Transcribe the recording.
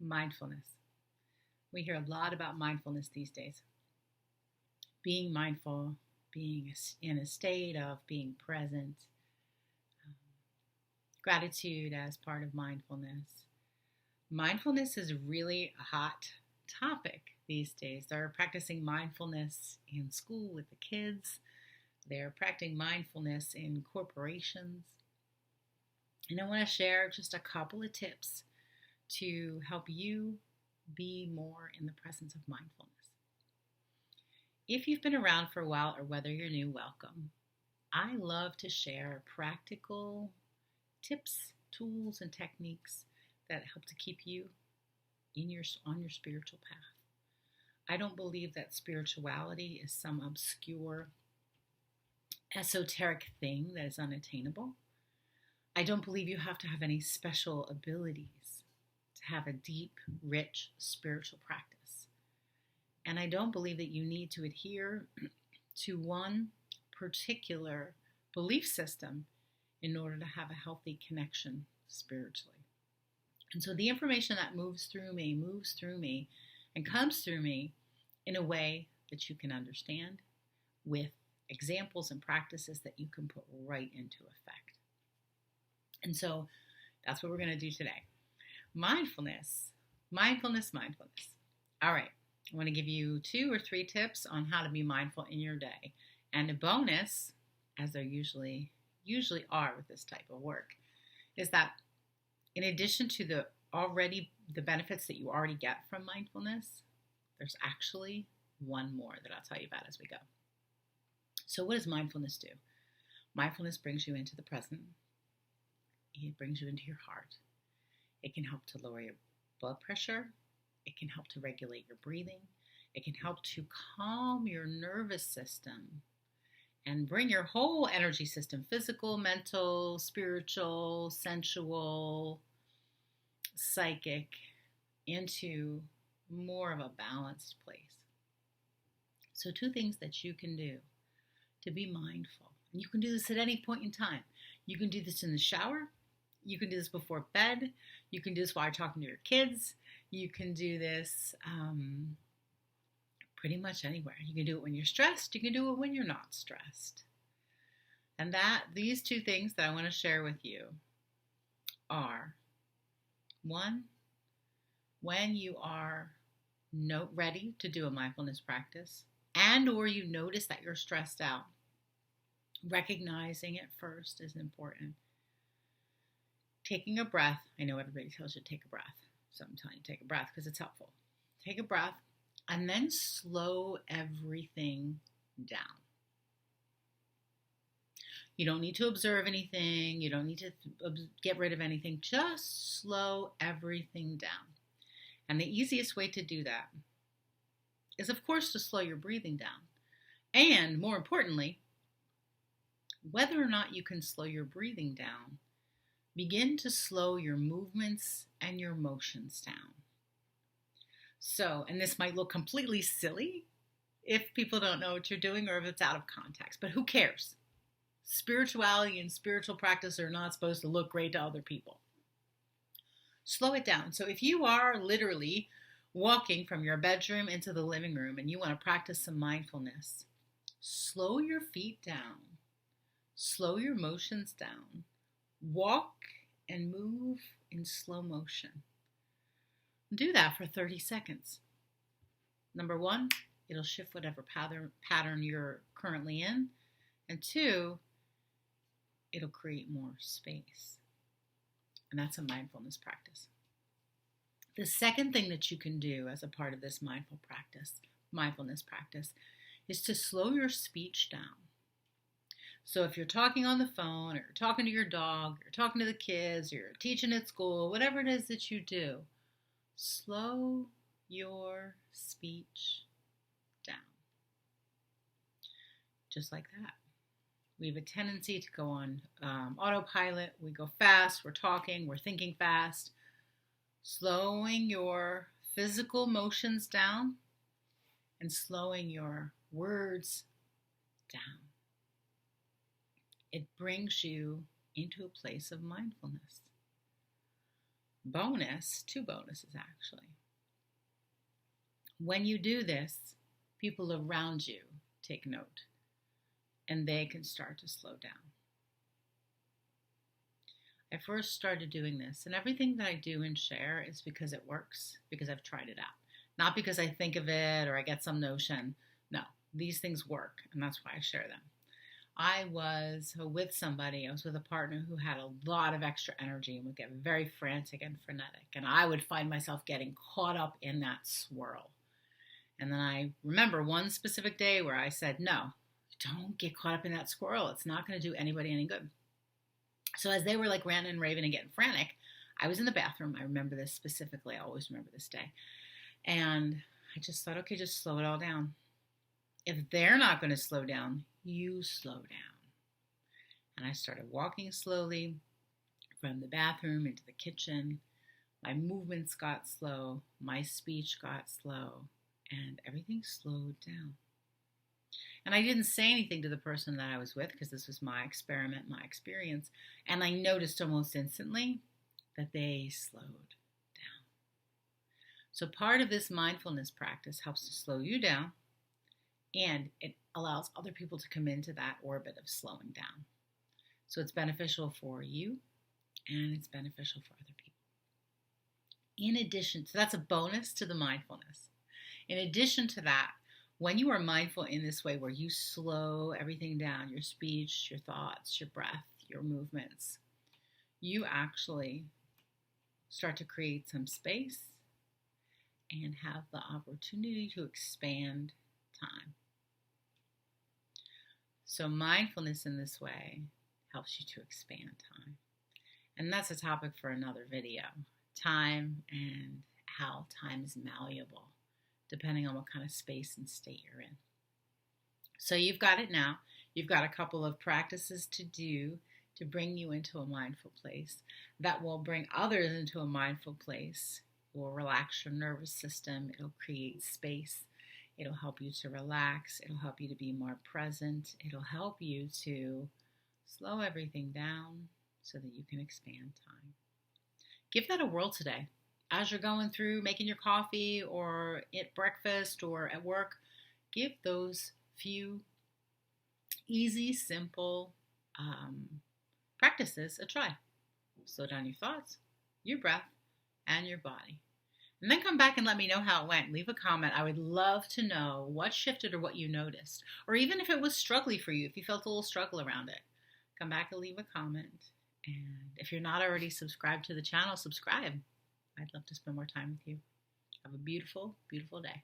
Mindfulness. We hear a lot about mindfulness these days. Being mindful, being in a state of being present, um, gratitude as part of mindfulness. Mindfulness is really a hot topic these days. They're practicing mindfulness in school with the kids. They're practicing mindfulness in corporations. And I want to share just a couple of tips to help you be more in the presence of mindfulness. If you've been around for a while or whether you're new, welcome. I love to share practical tips, tools, and techniques that help to keep you on your spiritual path. I don't believe that spirituality is some obscure, esoteric thing that is unattainable. I don't believe you have to have any special abilities to have a deep, rich spiritual practice. And I don't believe that you need to adhere to one particular belief system in order to have a healthy connection spiritually. And so the information that moves through me and comes through me in a way that you can understand with examples and practices that you can put right into effect. And so that's what we're going to do today. Mindfulness. All right. I want to give you 2 or 3 tips on how to be mindful in your day. And a bonus, as there usually are with this type of work, is that in addition to the benefits that you already get from mindfulness, there's actually one more that I'll tell you about as we go. So what does mindfulness do? Mindfulness brings you into the present. It brings you into your heart. It can help to lower your blood pressure. It can help to regulate your breathing. It can help to calm your nervous system and bring your whole energy system, physical, mental, spiritual, sensual, psychic, into more of a balanced place. So 2 things that you can do to be mindful. And you can do this at any point in time. You can do this in the shower. You can do this before bed. You can do this while you're talking to your kids. You can do this pretty much anywhere. You can do it when you're stressed. You can do it when you're not stressed. And these 2 things that I want to share with you are, 1, when you are ready to do a mindfulness practice and or you notice that you're stressed out, recognizing it first is important. Taking a breath. I know everybody tells you to take a breath. So I'm telling you to take a breath because it's helpful. Take a breath and then slow everything down. You don't need to observe anything. You don't need to get rid of anything. Just slow everything down. And the easiest way to do that is, of course, to slow your breathing down. And more importantly, whether or not you can slow your breathing down, begin to slow your movements and your motions down. So, and this might look completely silly if people don't know what you're doing or if it's out of context, but who cares? Spirituality and spiritual practice are not supposed to look great to other people. Slow it down. So if you are literally walking from your bedroom into the living room and you want to practice some mindfulness, slow your feet down. Slow your motions down. Walk and move in slow motion. Do that for 30 seconds. Number 1, it'll shift whatever pattern you're currently in. And 2, it'll create more space. And that's a mindfulness practice. The second thing that you can do as a part of this mindfulness practice, is to slow your speech down. So if you're talking on the phone, or you're talking to your dog, or you're talking to the kids, or you're teaching at school, whatever it is that you do, slow your speech down. Just like that. We have a tendency to go on autopilot. We go fast, we're talking, we're thinking fast. Slowing your physical motions down and slowing your words down. It brings you into a place of mindfulness. Two bonuses actually. When you do this, people around you take note and they can start to slow down. I first started doing this, and everything that I do and share is because it works, because I've tried it out. Not because I think of it or I get some notion. No, these things work, and that's why I share them. I was with somebody, I was with a partner who had a lot of extra energy and would get very frantic and frenetic, and I would find myself getting caught up in that swirl. And then I remember one specific day where I said, no, don't get caught up in that swirl. It's not going to do anybody any good. So as they were like ranting and raving and getting frantic, I was in the bathroom. I remember this specifically. I always remember this day. And I just thought, okay, just slow it all down. If they're not going to slow down, you slow down. And I started walking slowly from the bathroom into the kitchen. My movements got slow. My speech got slow. And everything slowed down. And I didn't say anything to the person that I was with because this was my experiment, my experience. And I noticed almost instantly that they slowed down. So part of this mindfulness practice helps to slow you down, and it allows other people to come into that orbit of slowing down. So it's beneficial for you and it's beneficial for other people. In addition, so that's a bonus to the mindfulness. In addition to that, when you are mindful in this way where you slow everything down, your speech, your thoughts, your breath, your movements, you actually start to create some space and have the opportunity to expand time. So mindfulness in this way helps you to expand time. And that's a topic for another video. Time and how time is malleable, depending on what kind of space and state you're in. So you've got it now. You've got a couple of practices to do to bring you into a mindful place that will bring others into a mindful place. It will relax your nervous system. It'll create space. It'll help you to relax. It'll help you to be more present. It'll help you to slow everything down so that you can expand time. Give that a whirl today. As you're going through making your coffee or at breakfast or at work, give those few easy, simple practices a try. Slow down your thoughts, your breath, and your body. And then come back and let me know how it went. Leave a comment. I would love to know what shifted or what you noticed. Or even if it was struggly for you, if you felt a little struggle around it. Come back and leave a comment. And if you're not already subscribed to the channel, subscribe. I'd love to spend more time with you. Have a beautiful, beautiful day.